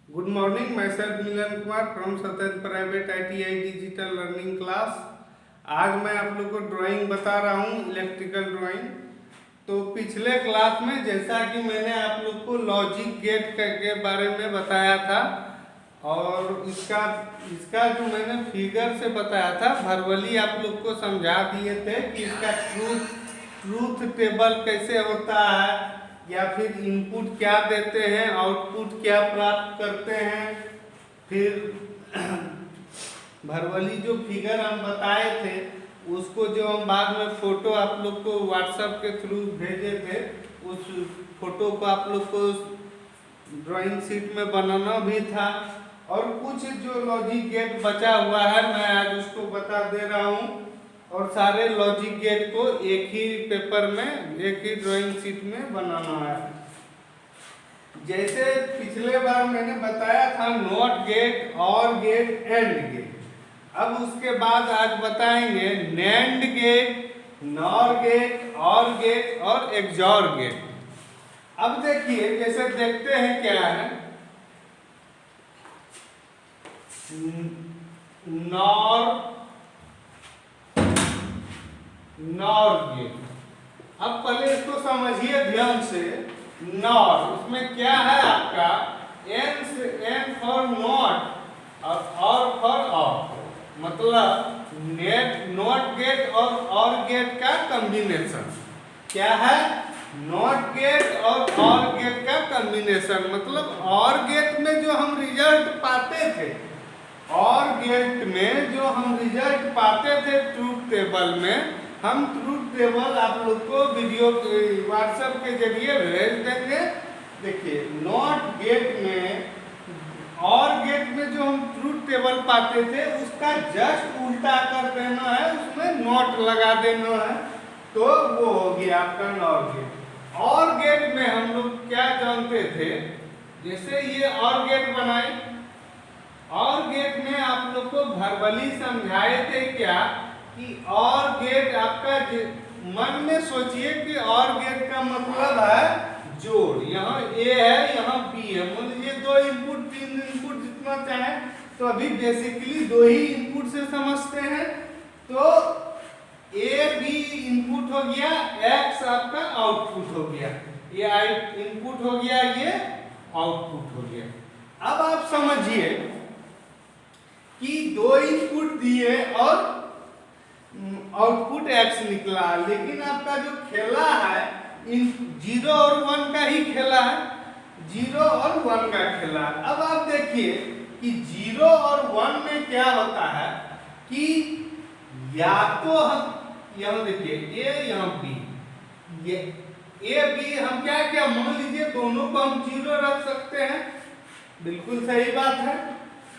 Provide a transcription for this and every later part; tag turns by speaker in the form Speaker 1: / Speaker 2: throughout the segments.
Speaker 1: Good morning, myself Milan Kumar from Satyam Private ITI Digital Learning Class। आज मैं आप लोग को ड्राइंग बता रहा हूँ, इलेक्ट्रिकल ड्राइंग। तो पिछले क्लास में जैसा कि मैंने आप लोग को लॉजिक गेट के बारे में बताया था और इसका इसका जो मैंने फिगर से बताया था वर्बली आप लोग को समझा दिए थे कि इसका ट्रूथ टेबल कैसे होता है या फिर इनपुट क्या देते हैं, आउटपुट क्या प्राप्त करते हैं। फिर वर्बली जो फिगर हम बताए थे उसको जो हम बाद में फोटो आप लोग को व्हाट्सएप के थ्रू भेजे थे, उस फोटो को आप लोग को ड्राइंग शीट में बनाना भी था। और कुछ जो लॉजिक गेट बचा हुआ है मैं आज उसको बता दे रहा हूँ और सारे लॉजिक गेट को एक ही पेपर में एक ही ड्राइंग शीट में बनाना है। जैसे पिछले बार मैंने बताया था नॉट गेट, और गेट, एंड गेट। अब उसके बाद आज बताएंगे नैंड गेट, नॉर गेट, और गेट और एक्सॉर गेट। अब देखिए, जैसे देखते हैं क्या है नॉर गेट। अब पहले इसको समझिए ध्यान से। नॉर उसमें क्या है आपका एन फॉर नॉट और फॉर ऑफ, मतलब नॉट गेट और गेट का कॉम्बिनेशन क्या है। नॉट गेट और गेट का कॉम्बिनेशन मतलब और गेट में जो हम रिजल्ट पाते थे, और गेट में जो हम रिजल्ट पाते थे ट्रूथ टेबल में, हम ट्रूथ टेबल आप लोग को वीडियो व्हाट्सएप के जरिए भेज देंगे। देखिए नॉट गेट में और गेट में जो हम ट्रूथ टेबल पाते थे उसका जस्ट उल्टा कर देना है, उसमें नॉट लगा देना है, तो वो हो गया आपका नॉर गेट। और गेट में हम लोग क्या जानते थे, जैसे ये और गेट बनाए, और गेट में आप लोग को वर्बली समझाए थे क्या कि और गेट आपका मन में सोचिए कि और गेट का मतलब है जोड़। यहाँ ए है, यहाँ बी है, मान लीजिए दो इनपुट तीन इनपुट जितना चाहे, तो अभी बेसिकली दो ही इनपुट से समझते हैं। तो ए बी इनपुट हो गया, एक्स आपका आउटपुट हो गया, ये इनपुट हो गया, ये आउटपुट हो गया। अब आप समझिए कि दो इनपुट दिए और आउटपुट एक्स निकला, लेकिन आपका जो खेला है इन 0 और 1 का ही खेला है, 0 और 1 का खेला है। अब आप देखिए कि 0 और 1 में क्या होता है कि या तो हम यहाँ देखिए ए यहाँ बी, ये ए बी हम क्या मान लीजिए दोनों को हम 0 रख सकते हैं, बिल्कुल सही बात है।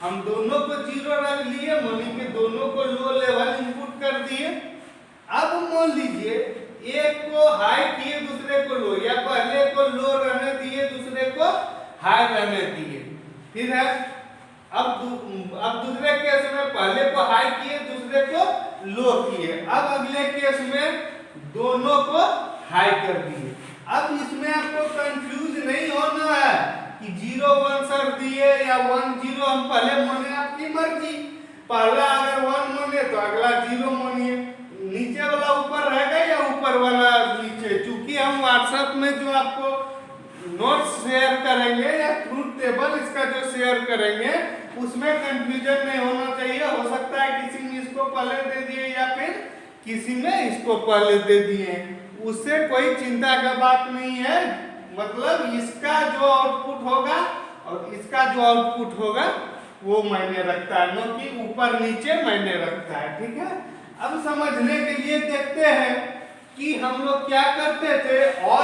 Speaker 1: हम दोनों को 0 रख लिए, मानी के दोनों को लो लेवल इनपुट कर दिए। अब मान लीजिए एक को हाई किए दूसरे को लो, या पहले को लो रहने दिए दूसरे को हाई रहने दिए। फिर है अब दूसरे केस में पहले को हाई किए दूसरे को लो किए, अब अगले केस में दोनों को हाई कर दिए। अब इसमें आपको कंफ्यूज नहीं होना है कि 0 1 सर दिए या 1 0 हम पहले माने, आपकी मर्जी। पहला अगर 1 माने तो अगला 0 मानिए, नीचे वाला ऊपर रहेगा या ऊपर वाला नीचे। चूंकि हम व्हाट्सएप में जो आपको नोट्स शेयर करेंगे या ट्रूथ टेबल इसका जो शेयर करेंगे उसमें कंफ्यूजन नहीं होना चाहिए। हो सकता है किसी ने इसको पहले दे दिए या फिर किसी ने इसको पहले दे दिए, उससे कोई चिंता का बात नहीं है। मतलब इसका जो आउटपुट होगा और इसका जो आउटपुट होगा वो मायने रखता है, न कि ऊपर नीचे मायने रखता है। ठीक है, अब समझने के लिए देखते हैं कि हम लोग क्या करते थे। और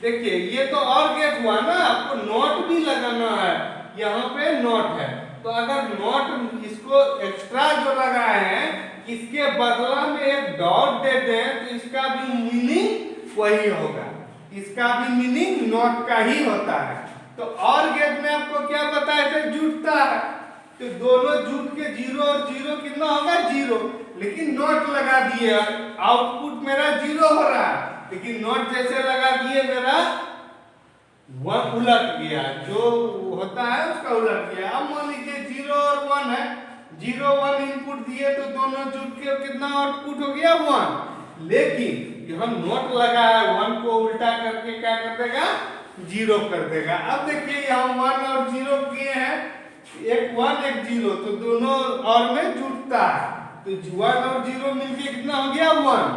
Speaker 1: देखिए ये तो और गेट हुआ ना, आपको नोट भी लगाना है, यहाँ पे नोट है, तो अगर नोट इसको एक्स्ट्रा जो लगाए हैं इसके बदला में एक डॉट दे दें तो इसका भी मीनिंग वही होगा, इसका भी मीनिंग नॉट का ही होता है। तो और गेट में आपको क्या बताया था, जुटता है, तो दोनों जुट के 0 और 0 कितना होगा 0, लेकिन नॉट लगा दिए, आउटपुट मेरा 0 हो रहा है, लेकिन नॉट जैसे लगा दिए मेरा वन उलट गया, जो होता है उसका उलट गया। अब मान लीजिए 0 और 1 है, 0 1 इनपुट दिए तो दोनों जुड़ के कितना आउटपुट हो गया 1। लेकिन यह नोट लगा है, 1 को उल्टा करके क्या कर देगा 0 कर देगा। अब देखिए यहाँ 1 और 0 किए हैं, एक 1 एक 0, तो दोनों और में जुड़ता है, तो 1 और 0 मिलके कितना हो गया 1।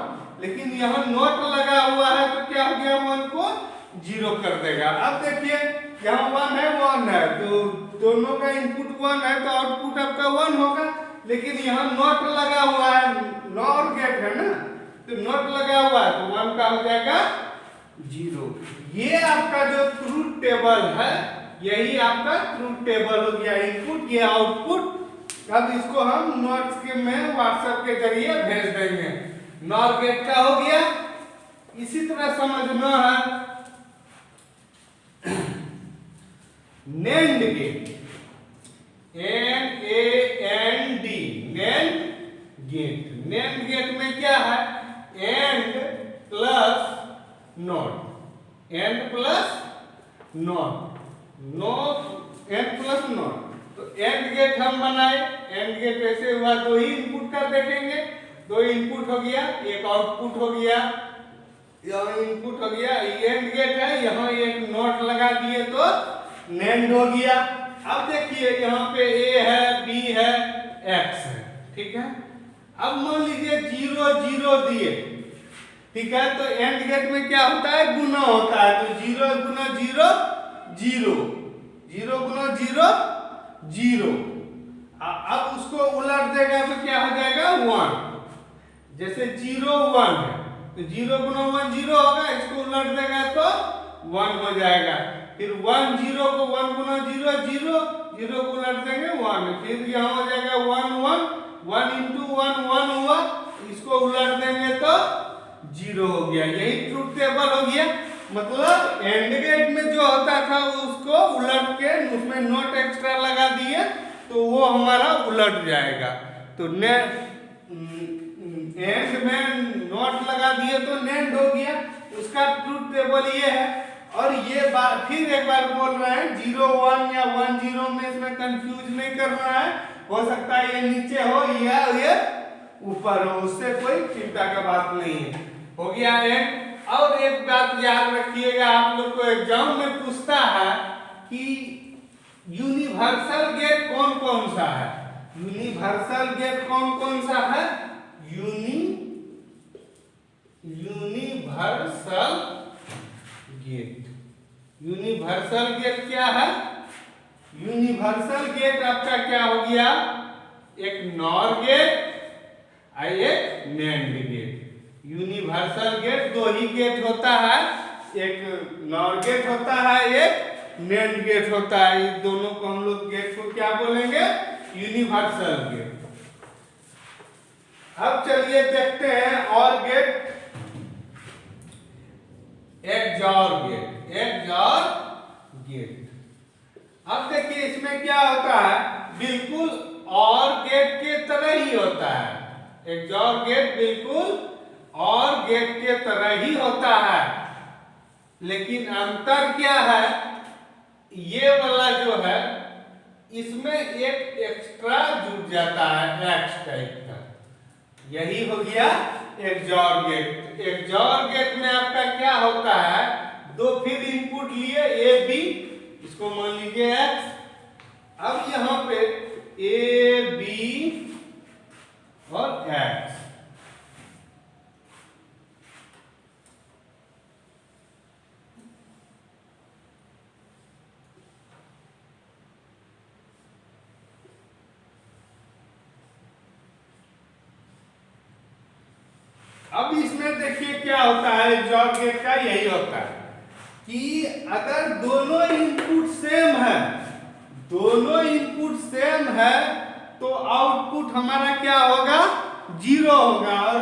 Speaker 1: लेकिन यहाँ नोट लगा हुआ है तो क्या हो गया 1 को 0 कर देगा। अब देखिए यहाँ 1 है 1 है, तो दोनों का इनपुट 1 है तो आउटपुट आपका 1 होगा। लेकिन यहाँ नोट लगा हुआ है, नॉर गेट है ना, तो नोट लगा हुआ है तो 1 का हो जाएगा 0। ये आपका जो ट्रूथ टेबल है, यही आपका ट्रूथ टेबल हो गया, इनपुट ये आउटपुट। अब इसको हम नोट्स के में व्हाट्सएप के जरिए भेज देंगे। नॉर गेट का हो गया। इसी तरह समझना है NAND gate, NAND, NAND gate. NAND gate में क्या है, AND plus NOT, AND plus NOT, NOT AND plus NOT. तो एंड गेट हम बनाए, एंड गेट ऐसे हुआ, दो ही इनपुट का देखेंगे, दो इनपुट हो गया, एक आउटपुट हो गया, यहाँ इनपुट हो गया, एंड गेट है, यहाँ एक नॉट लगा दिए तो नेंड हो गया। अब देखिए यहाँ पे A है, B है, X है, ठीक है। अब मान लीजिए 0 0 दिए, ठीक है, तो एंड गेट में क्या होता है गुना होता है, तो 0 गुना 0 0, 0 गुना 0 0। अब उसको उलट देगा तो क्या हो जाएगा 1। जैसे 0 1 है तो 0 गुना 1 0 होगा, इसको उलट देगा तो 1 हो जाएगा। फिर 1 0 को 1 गुना 0 0, 0 को उलट देंगे 1, फिर यहाँ हो जाएगा 1 1, 1 into 1 1 हुआ, इसको उलट देंगे तो 0 हो गया। यही ट्रूथ टेबल हो गया। मतलब एंड गेट में जो होता था उसको उलट के उसमें नोट एक्स्ट्रा लगा दिए तो वो हमारा उलट जाएगा। तो एंड में नोट लगा दिए तो नेंड हो गया, उसका ट्रूथ टेबल ये है। और ये बात फिर एक बार बोल रहे हैं, 0 1 या 1 0 में इसमें कंफ्यूज नहीं करना है, हो सकता है ये नीचे हो या ये ऊपर हो, उससे कोई चिंता का बात नहीं है। हो गया एंड। और एक बात याद रखिएगा, आप लोग को एग्जाम में पूछता है कि यूनिवर्सल गेट कौन कौन सा है। यूनिवर्सल गेट कौन कौन सा है, यूनिवर्सल गेट। यूनिवर्सल गेट क्या है, यूनिवर्सल गेट आपका क्या हो गया, एक नॉर गेट और एक नेंड गेट। यूनिवर्सल गेट दो ही गेट होता है, एक नॉर गेट होता है, एक नेंड गेट होता है। इस दोनों को हम लोग गेट को क्या बोलेंगे, यूनिवर्सल गेट। अब चलिए देखते हैं OR gate, XOR gate, XOR gate. अब देखिए इसमें क्या होता है, बिल्कुल OR गेट के तरह ही होता है। XOR गेट बिल्कुल OR गेट के तरह ही होता है, लेकिन अंतर क्या है, ये वाला जो है इसमें एक एक्स्ट्रा जुड़ जाता है X टाइप का, यही हो गया XOR गेट। XOR गेट में आपका क्या होता है, दो फिर इनपुट लिए A B, इसको मान लीजिए X। अब यहाँ पे A B और X, अब इसमें देखिए क्या होता है, XOR गेट का यही होता है कि अगर दोनों इनपुट सेम है, दोनों इनपुट सेम है तो आउटपुट हमारा क्या होगा 0 होगा, और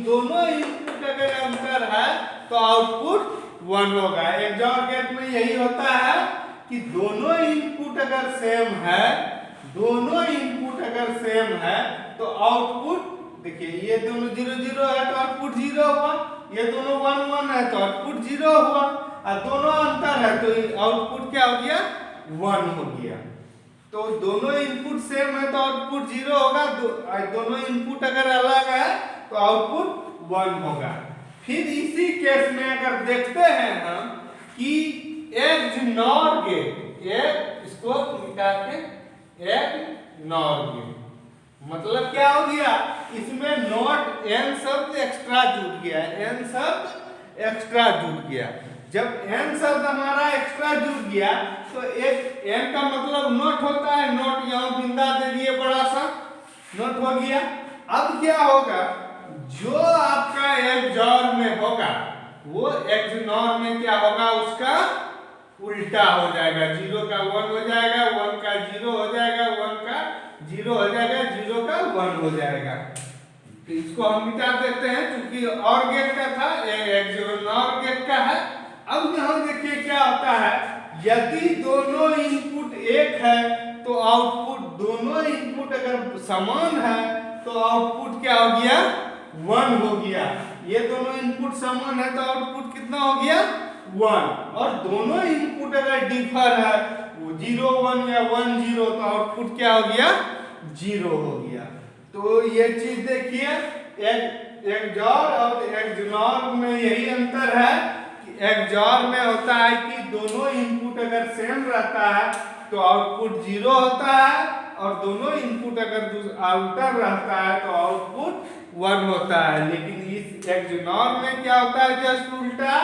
Speaker 1: दोनों इनपुट अगर अंतर है तो आउटपुट 1 होगा। XOR गेट में यही होता है कि दोनों इनपुट अगर सेम है, दोनों इनपुट अगर सेम है तो आउटपुट, देखिए ये दोनों 0 0 है तो आउटपुट 0 हुआ, ये दोनों 1 1 है तो आउटपुट 0 हुआ। और दोनों अंतर है तो आउटपुट क्या हो गया 1 हो गया। तो दोनों इनपुट सेम है तो आउटपुट 0 होगा, दोनों इनपुट अगर अलग है तो आउटपुट 1 होगा। फिर इसी केस में अगर देखते हैं हम कि एक नॉर गेट, एक इसको मिटा के एक नॉर गेट मतलब क्या हो गया, इसमें नॉट एन शब्द एक्स्ट्रा जुड़ गया, एन शब्द एक्स्ट्रा जुड़ गया। जब एन शब्द हमारा एक्स्ट्रा जुड़ गया तो एक एन का मतलब नॉट होता है, नॉट यहाँ बिंदा दे दिए बड़ा सा, नॉट हो गया। अब क्या होगा, जो आपका XOR में होगा वो XNOR में क्या होगा, उसका उल्टा हो जाएगा। 0 का 1 हो जाएगा, 1 का 0 हो जाएगा, 1 का 0 हो जाएगा, 0 का 1 हो जाएगा। तो इसको हम मिटा देते हैं क्योंकि और गेट का था, XNOR गेट का है। अब यहाँ देखिए क्या होता है, यदि दोनों इनपुट एक है तो आउटपुट, दोनों इनपुट अगर समान है तो आउटपुट क्या हो गया 1 हो गया। ये दोनों इनपुट समान है तो आउटपुट कितना हो गया 1। और दोनों इनपुट अगर डिफर है 0 1 या 1 0 तो आउटपुट क्या हो गया 0 हो गया। तो ये चीज देखिए, XOR और XNOR में यही अंतर है कि XOR में होता है कि दोनों इनपुट अगर सेम रहता है तो आउटपुट 0 होता है, और दोनों इनपुट अगर अल्टर रहता है तो आउटपुट 1 होता है। लेकिन इस XNOR में क्या होता है, जस्ट उल्टा,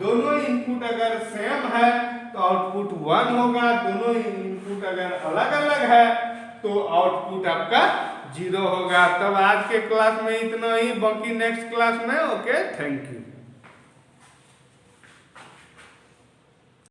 Speaker 1: दोनों इनपुट अगर सेम है तो आउटपुट 1 होगा, दोनों इनपुट अगर अलग अलग है तो आउटपुट आपका 0 होगा। तब आज के क्लास में इतना ही, बाकी नेक्स्ट क्लास में। Okay, thank you.